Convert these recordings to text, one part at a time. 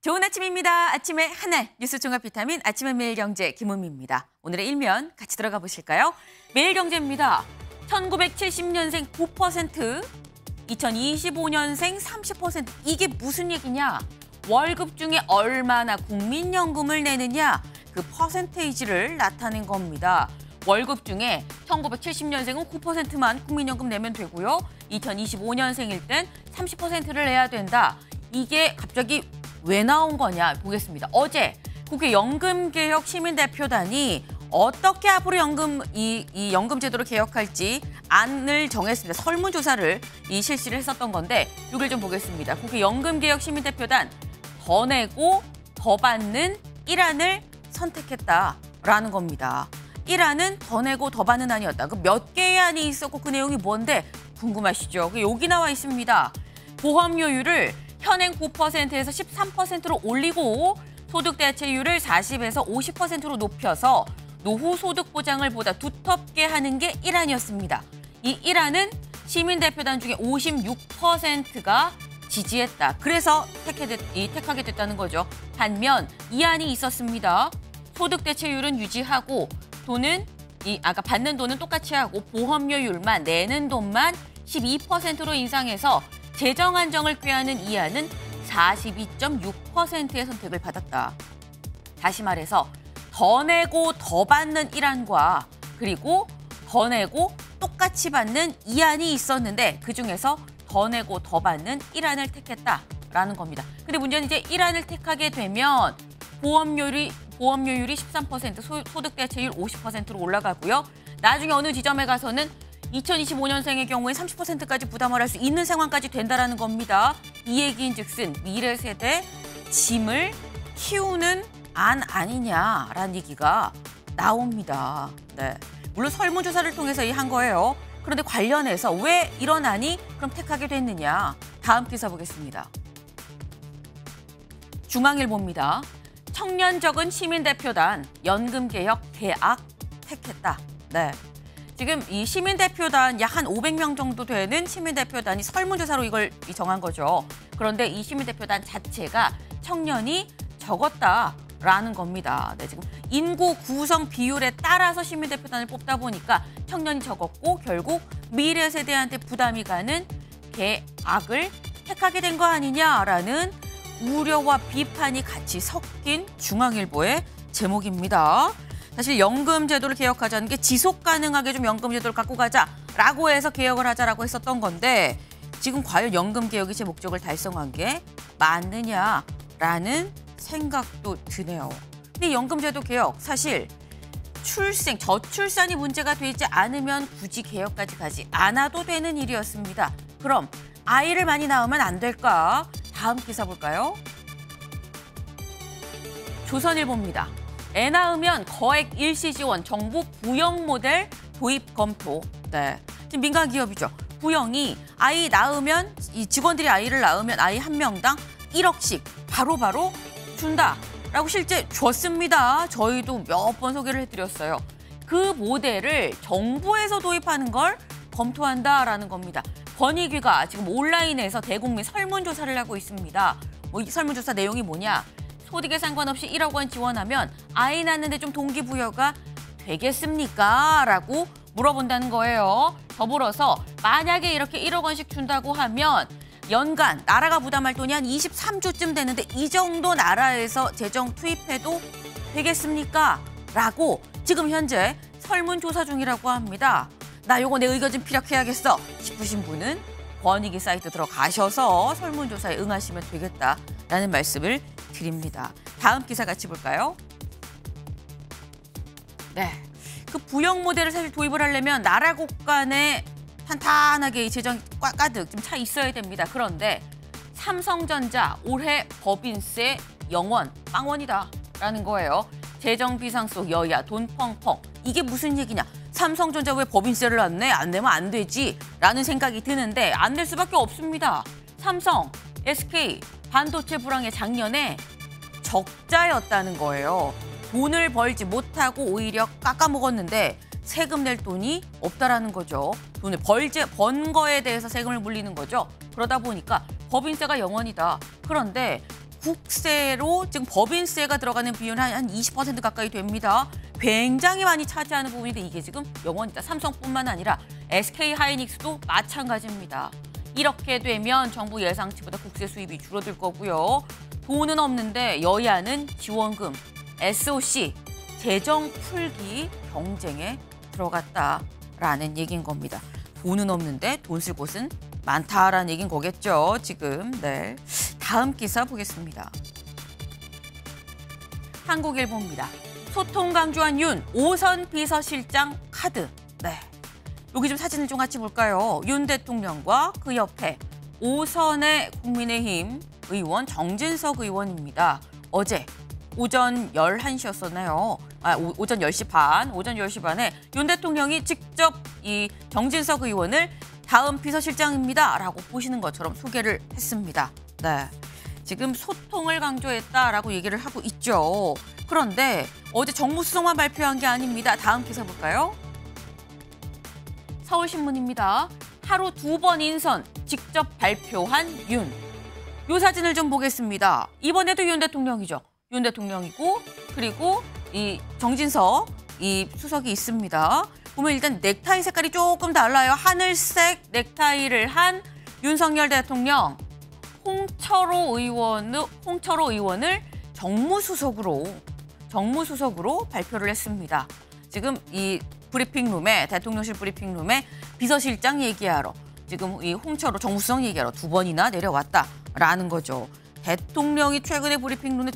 좋은 아침입니다. 아침의 하나 뉴스 종합 비타민 아침의 매일경제 김은미입니다. 오늘의 일면 같이 들어가 보실까요? 매일경제입니다. 1970년생 9%, 2025년생 30%. 이게 무슨 얘기냐? 월급 중에 얼마나 국민연금을 내느냐? 그 퍼센테이지를 나타낸 겁니다. 월급 중에 1970년생은 9%만 국민연금 내면 되고요. 2025년생일 땐 30%를 내야 된다. 이게 갑자기 왜 나온 거냐 보겠습니다. 어제 국회 연금개혁 시민대표단이 어떻게 앞으로 이 연금 제도를 개혁할지 안을 정했습니다. 설문조사를 실시를 했었던 건데 이걸 좀 보겠습니다. 국회 연금개혁 시민대표단 더 내고 더 받는 1안을 선택했다라는 겁니다. 1안은 더 내고 더 받는 안이었다. 그 몇 개의 안이 있었고 그 내용이 뭔데 궁금하시죠? 여기 나와 있습니다. 보험료율을 현행 9%에서 13%로 올리고 소득 대체율을 40에서 50%로 높여서 노후 소득 보장을 보다 두텁게 하는 게 1안이었습니다. 이 1안은 시민대표단 중에 56%가 지지했다. 그래서 택하게 됐다는 거죠. 반면 2안이 있었습니다. 소득 대체율은 유지하고 돈은 아까 받는 돈은 똑같이 하고 보험료율만 내는 돈만 12%로 인상해서 재정 안정을 꾀하는 이 안은 42.6%의 선택을 받았다. 다시 말해서 더 내고 더 받는 1안과 그리고 더 내고 똑같이 받는 2안이 있었는데 그중에서 더 내고 더 받는 1안을 택했다라는 겁니다. 근데 문제는 이제 1안을 택하게 되면 보험료율이 13%, 소득 대체율 50%로 올라가고요. 나중에 어느 지점에 가서는 2025년생의 경우에 30%까지 부담을 할 수 있는 상황까지 된다라는 겁니다. 이 얘기인즉슨 미래 세대 짐을 키우는 안 아니냐라는 얘기가 나옵니다. 네, 물론 설문조사를 통해서 한 거예요. 그런데 관련해서 왜 이런 안이 그럼 택하게 됐느냐? 다음 기사 보겠습니다. 중앙일보입니다. 청년적은 시민대표단 연금개혁 대악 택했다. 네. 지금 이 시민대표단 약 한 500명 정도 되는 시민대표단이 설문조사로 이걸 정한 거죠. 그런데 이 시민대표단 자체가 청년이 적었다라는 겁니다. 네, 지금 인구 구성 비율에 따라서 시민대표단을 뽑다 보니까 청년이 적었고 결국 미래 세대한테 부담이 가는 개악을 택하게 된 거 아니냐라는 우려와 비판이 같이 섞인 중앙일보의 제목입니다. 사실 연금 제도를 개혁하자는 게 지속 가능하게 좀 연금 제도를 갖고 가자라고 해서 개혁을 하자라고 했었던 건데 지금 과연 연금 개혁이 제 목적을 달성한 게 맞느냐라는 생각도 드네요. 근데 연금 제도 개혁 사실 저출산이 문제가 되지 않으면 굳이 개혁까지 가지 않아도 되는 일이었습니다. 그럼 아이를 많이 낳으면 안 될까? 다음 기사 볼까요? 조선일보입니다. 애 낳으면 거액 일시 지원, 정부 부영 모델 도입 검토. 네, 지금 민간 기업이죠. 부영이 아이 낳으면 이 직원들이 아이를 낳으면 아이 한 명당 1억씩 바로바로 준다라고 실제 줬습니다. 저희도 몇 번 소개를 해드렸어요. 그 모델을 정부에서 도입하는 걸 검토한다라는 겁니다. 권익위가 지금 온라인에서 대국민 설문조사를 하고 있습니다. 이 설문조사 내용이 뭐냐? 소득에 상관없이 1억 원 지원하면 아이 낳는데 좀 동기부여가 되겠습니까? 라고 물어본다는 거예요. 더불어서 만약에 이렇게 1억 원씩 준다고 하면 연간 나라가 부담할 돈이 한 23조쯤 되는데 이 정도 나라에서 재정 투입해도 되겠습니까? 라고 지금 현재 설문조사 중이라고 합니다. 나 요거 내 의견 좀 피력해야겠어 싶으신 분은 권익위 사이트 들어가셔서 설문조사에 응하시면 되겠다라는 말씀을 드립니다. 다음 기사 같이 볼까요? 네, 그 부영 모델을 사실 도입을 하려면 나라국 간에 탄탄하게 재정 가득 좀 차 있어야 됩니다. 그런데 삼성전자 올해 법인세 0원, 빵원이다라는 거예요. 재정 비상 속 여야 돈 펑펑. 이게 무슨 얘기냐? 삼성전자 왜 법인세를 안 내? 안 내면 안 되지? 라는 생각이 드는데 안 낼 수밖에 없습니다. 삼성, SK, 반도체 불황의 작년에 적자였다는 거예요. 돈을 벌지 못하고 오히려 깎아먹었는데 세금 낼 돈이 없다라는 거죠. 돈을 번 거에 대해서 세금을 물리는 거죠. 그러다 보니까 법인세가 0원이다. 그런데 국세로 지금 법인세가 들어가는 비율은 한 20% 가까이 됩니다. 굉장히 많이 차지하는 부분인데 이게 지금 영원이다. 삼성뿐만 아니라 SK하이닉스도 마찬가지입니다. 이렇게 되면 정부 예상치보다 국세 수입이 줄어들 거고요. 돈은 없는데 여야는 지원금, SOC, 재정 풀기 경쟁에 들어갔다라는 얘기인 겁니다. 돈은 없는데 돈 쓸 곳은 많다라는 얘기인 거겠죠, 지금. 네. 다음 기사 보겠습니다. 한국일보입니다. 소통 강조한 윤, 5선 비서실장 카드. 네. 여기 좀 사진을 좀 같이 볼까요? 윤 대통령과 그 옆에 5선의 국민의힘 의원 정진석 의원입니다. 어제 오전 11시였었나요? 오전 10시 반, 오전 10시 반에 윤 대통령이 직접 이 정진석 의원을 다음 비서실장입니다 라고 보시는 것처럼 소개를 했습니다. 네, 지금 소통을 강조했다라고 얘기를 하고 있죠. 그런데 어제 정무수석만 발표한 게 아닙니다. 다음 기사 볼까요? 서울신문입니다. 하루 2번 인선 직접 발표한 윤. 이 사진을 좀 보겠습니다. 이번에도 윤 대통령이죠. 윤 대통령이고 그리고 이 정진석 이 수석이 있습니다. 보면 일단 넥타이 색깔이 조금 달라요. 하늘색 넥타이를 한 윤석열 대통령, 홍철호 의원을 정무수석으로 발표를 했습니다. 지금 이 브리핑룸에 대통령실 브리핑룸에 비서실장 얘기하러 지금 이 홍철호 정무수석 얘기하러 2번이나 내려왔다라는 거죠. 대통령이 최근에 브리핑룸에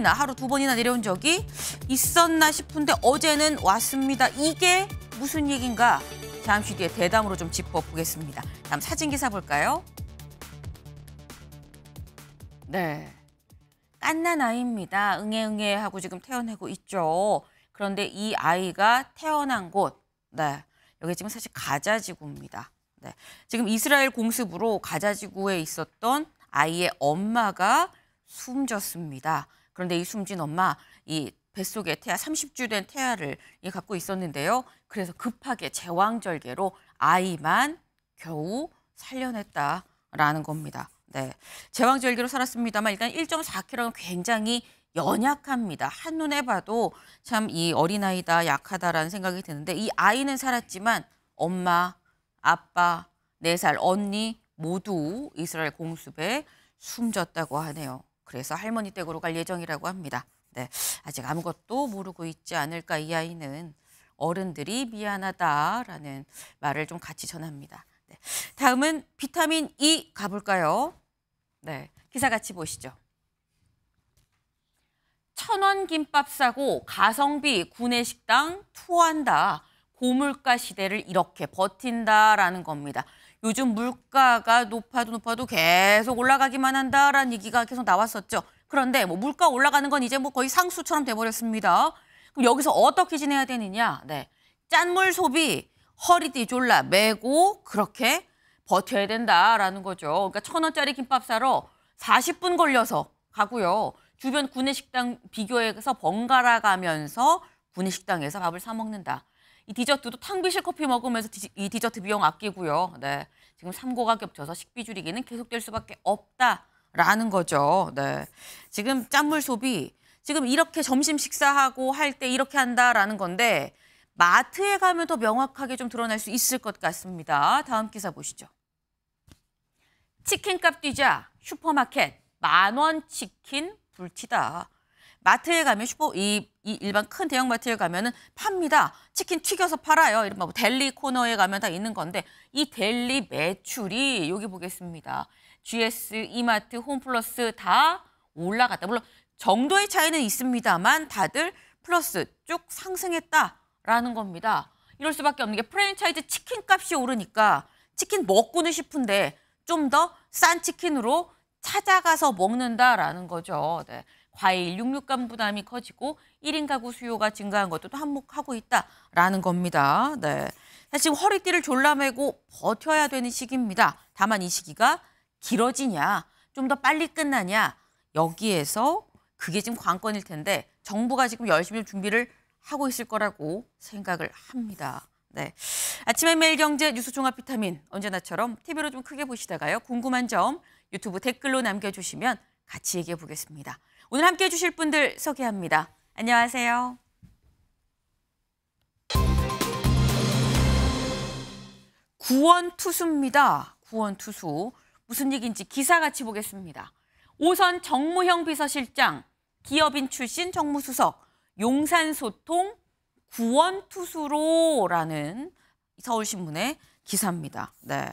하루 2번이나 내려온 적이 있었나 싶은데 어제는 왔습니다. 이게 무슨 얘기인가? 잠시 뒤에 대담으로 좀 짚어보겠습니다. 다음 사진 기사 볼까요? 네, 깐난 아이입니다. 응애응애 하고 지금 태어나고 있죠. 그런데 이 아이가 태어난 곳, 네, 여기 지금 사실 가자지구입니다. 네, 지금 이스라엘 공습으로 가자지구에 있었던 아이의 엄마가 숨졌습니다. 그런데 이 숨진 엄마, 이 뱃속에 30주 된 태아를 갖고 있었는데요. 그래서 급하게 제왕절개로 아이만 겨우 살려냈다라는 겁니다. 네, 제왕절개로 살았습니다만 일단 1.4kg은 굉장히 연약합니다. 한눈에 봐도 참 이 어린아이다, 약하다라는 생각이 드는데 이 아이는 살았지만 엄마, 아빠, 4살 언니 모두 이스라엘 공습에 숨졌다고 하네요. 그래서 할머니 댁으로 갈 예정이라고 합니다. 네, 아직 아무것도 모르고 있지 않을까 이 아이는. 어른들이 미안하다라는 말을 좀 같이 전합니다. 네, 다음은 비타민 E 가볼까요? 네, 기사 같이 보시죠. 1,000원 김밥 싸고 가성비 구내식당 투어한다. 고물가 시대를 이렇게 버틴다라는 겁니다. 요즘 물가가 높아도 계속 올라가기만 한다라는 얘기가 계속 나왔었죠. 그런데 뭐 물가 올라가는 건 이제 뭐 거의 상수처럼 돼버렸습니다. 그럼 여기서 어떻게 지내야 되느냐? 네, 짠물 소비 허리띠 졸라 매고 그렇게 버텨야 된다라는 거죠. 그러니까 1,000원짜리 김밥 사러 40분 걸려서 가고요. 주변 구내식당 비교해서 번갈아 가면서 구내식당에서 밥을 사 먹는다. 이 디저트도 탕비실 커피 먹으면서 이 디저트 비용 아끼고요. 네, 지금 삼고가 겹쳐서 식비 줄이기는 계속될 수밖에 없다라는 거죠. 네, 지금 짠물 소비 지금 이렇게 점심 식사하고 할 때 이렇게 한다라는 건데 마트에 가면 더 명확하게 좀 드러날 수 있을 것 같습니다. 다음 기사 보시죠. 치킨값 뛰자 슈퍼마켓 10,000원 치킨 불티다. 마트에 가면 이 일반 큰 대형마트에 가면은 팝니다. 치킨 튀겨서 팔아요. 이런 뭐 델리 코너에 가면 다 있는 건데 이 델리 매출이 여기 보겠습니다. GS, 이마트, 홈플러스 다 올라갔다. 물론 정도의 차이는 있습니다만 다들 플러스 쭉 상승했다라는 겁니다. 이럴 수밖에 없는 게 프랜차이즈 치킨 값이 오르니까 치킨 먹고는 싶은데 좀 더 싼 치킨으로 찾아가서 먹는다라는 거죠. 네. 과일, 육류감 부담이 커지고 1인 가구 수요가 증가한 것도 한몫하고 있다라는 겁니다. 네. 사실 지금 허리띠를 졸라매고 버텨야 되는 시기입니다. 다만 이 시기가 길어지냐, 좀 더 빨리 끝나냐, 여기에서 그게 지금 관건일 텐데 정부가 지금 열심히 준비를 하고 있을 거라고 생각을 합니다. 네, 아침의 매일경제 뉴스 종합 비타민 언제나처럼 TV로 좀 크게 보시다가요. 궁금한 점 유튜브 댓글로 남겨주시면 같이 얘기해 보겠습니다. 오늘 함께해 주실 분들 소개합니다. 안녕하세요. 구원투수입니다. 구원투수. 무슨 얘기인지 기사같이 보겠습니다. 5선 정무형 비서실장, 기업인 출신 정무수석, 용산소통 구원투수로라는 서울신문의 기사입니다. 네,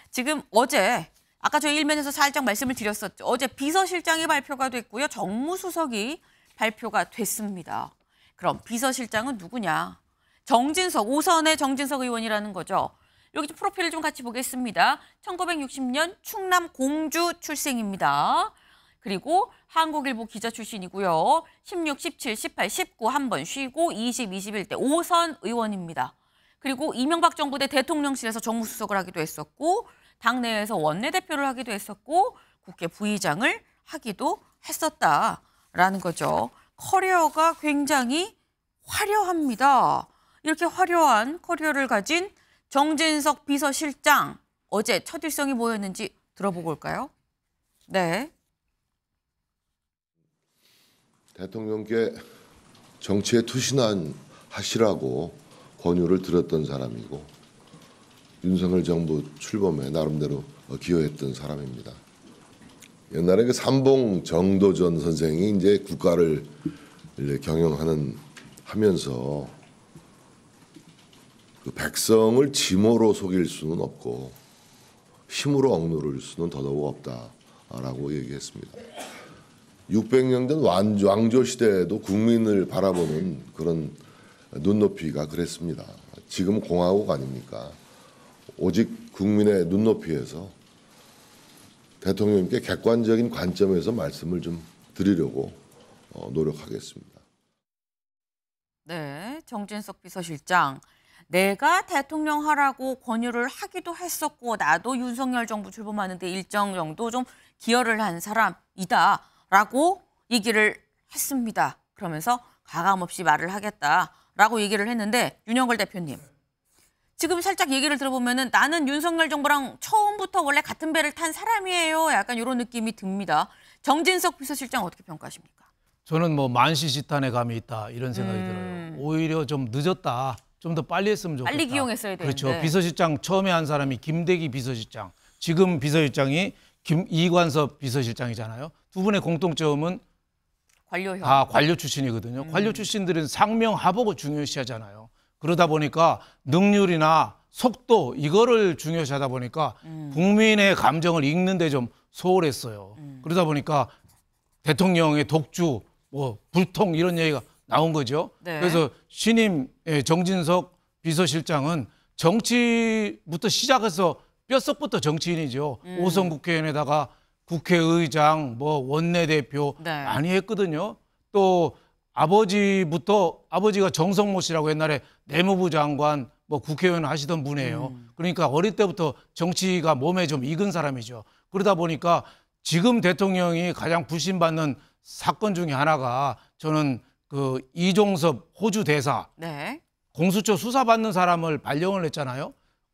지금 어제 아까 저희 일면에서 살짝 말씀을 드렸었죠. 어제 비서실장이 발표가 됐고요. 정무수석이 발표가 됐습니다. 그럼 비서실장은 누구냐? 정진석, 5선의 정진석 의원이라는 거죠. 여기 프로필을 좀 같이 보겠습니다. 1960년 충남 공주 출생입니다. 그리고 한국일보 기자 출신이고요. 16, 17, 18, 19 한 번 쉬고 20, 21대 5선 의원입니다. 그리고 이명박 정부 때 대통령실에서 정무수석을 하기도 했었고 당내에서 원내대표를 하기도 했었고 국회 부의장을 하기도 했었다라는 거죠. 커리어가 굉장히 화려합니다. 이렇게 화려한 커리어를 가진 정진석 비서실장, 어제 첫 일성이 뭐였는지 들어보고 올까요? 네. 대통령께 정치에 투신하시라고 권유를 들었던 사람이고 윤석열 정부 출범에 나름대로 기여했던 사람입니다. 옛날에 그 삼봉 정도전 선생이 이제 국가를 경영하면서 그 백성을 짐으로 속일 수는 없고 힘으로 억누를 수는 더더욱 없다라고 얘기했습니다. 600년 전 왕조 시대에도 국민을 바라보는 그런 눈높이가 그랬습니다. 지금은 공화국 아닙니까? 오직 국민의 눈높이에서 대통령님께 객관적인 관점에서 말씀을 좀 드리려고 노력하겠습니다. 네, 정진석 비서실장. 내가 대통령 하라고 권유를 하기도 했었고 나도 윤석열 정부 출범하는데 일정 정도 좀 기여를 한 사람이다라고 얘기를 했습니다. 그러면서 가감없이 말을 하겠다라고 얘기를 했는데 윤영걸 대표님. 지금 살짝 얘기를 들어보면은 나는 윤석열 정부랑 처음부터 원래 같은 배를 탄 사람이에요. 약간 이런 느낌이 듭니다. 정진석 비서실장 어떻게 평가하십니까? 저는 뭐 만시지탄의 감이 있다 이런 생각이 들어요. 오히려 좀 늦었다. 좀 더 빨리 했으면 좋겠다. 빨리 기용했어야 되는데. 그렇죠. 비서실장 처음에 한 사람이 김대기 비서실장. 지금 비서실장이 이관섭 비서실장이잖아요. 두 분의 공통점은 관료형. 다 관료 출신이거든요. 관료 출신들은 상명하복을 중요시하잖아요. 그러다 보니까 능률이나 속도 이거를 중요시하다 보니까 국민의 감정을 읽는 데 좀 소홀했어요. 그러다 보니까 대통령의 독주, 뭐 불통 이런 얘기가 나온 거죠. 네. 그래서 신임 정진석 비서실장은 정치부터 시작해서 뼛속부터 정치인이죠. 5선 국회의원에다가 국회의장, 뭐 원내대표 네. 많이 했거든요. 또 아버지가 정성모 씨라고 옛날에 내무부 장관, 뭐 국회의원 하시던 분이에요. 그러니까 어릴 때부터 정치가 몸에 좀 익은 사람이죠. 그러다 보니까 지금 대통령이 가장 불신받는 사건 중에 하나가 저는 그 이종섭 호주 대사 네. 공수처 수사받는 사람을 발령을 했잖아요.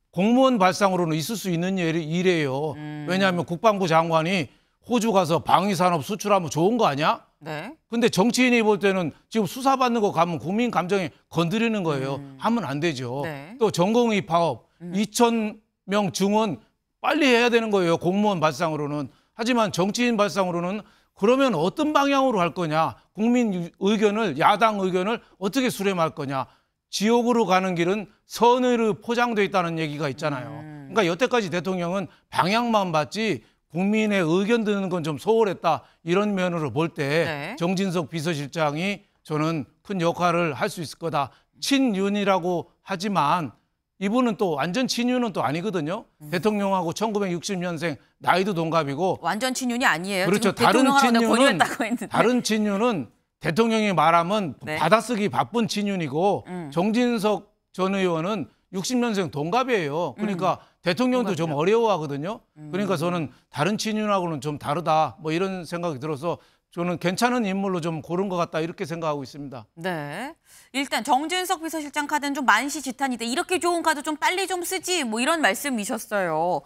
공무원 발상으로는 있을 수 있는 일이에요. 왜냐하면 국방부 장관이 호주 가서 방위산업 수출하면 좋은 거 아니야? 네. 근데 정치인이 볼 때는 지금 수사받는 거 가면 국민 감정에 건드리는 거예요. 하면 안 되죠. 네. 또 전공의 파업 2,000명 증원 빨리 해야 되는 거예요. 공무원 발상으로는. 하지만 정치인 발상으로는 그러면 어떤 방향으로 할 거냐. 국민 의견을 야당 의견을 어떻게 수렴할 거냐. 지옥으로 가는 길은 선으로 포장돼 있다는 얘기가 있잖아요. 그러니까 여태까지 대통령은 방향만 봤지 국민의 의견 듣는 건 좀 소홀했다. 이런 면으로 볼 때 네. 정진석 비서실장이 저는 큰 역할을 할 수 있을 거다. 친윤이라고 하지만 이분은 또 완전 친윤은 또 아니거든요. 대통령하고 1960년생 나이도 동갑이고 완전 친윤이 아니에요. 그렇죠. 지금 대통령하고 권유했다고 했는데. 다른 친윤은 대통령이 말하면 네. 받아쓰기 바쁜 친윤이고 정진석 전 의원은 60년생 동갑이에요. 그러니까 대통령도 좀 어려워하거든요. 그러니까 저는 다른 친윤하고는 좀 다르다. 뭐 이런 생각이 들어서 저는 괜찮은 인물로 좀 고른 것 같다 이렇게 생각하고 있습니다. 네. 일단 정진석 비서실장 카드는 좀 만시지탄이다. 이렇게 좋은 카드 좀 빨리 좀 쓰지. 뭐 이런 말씀이셨어요.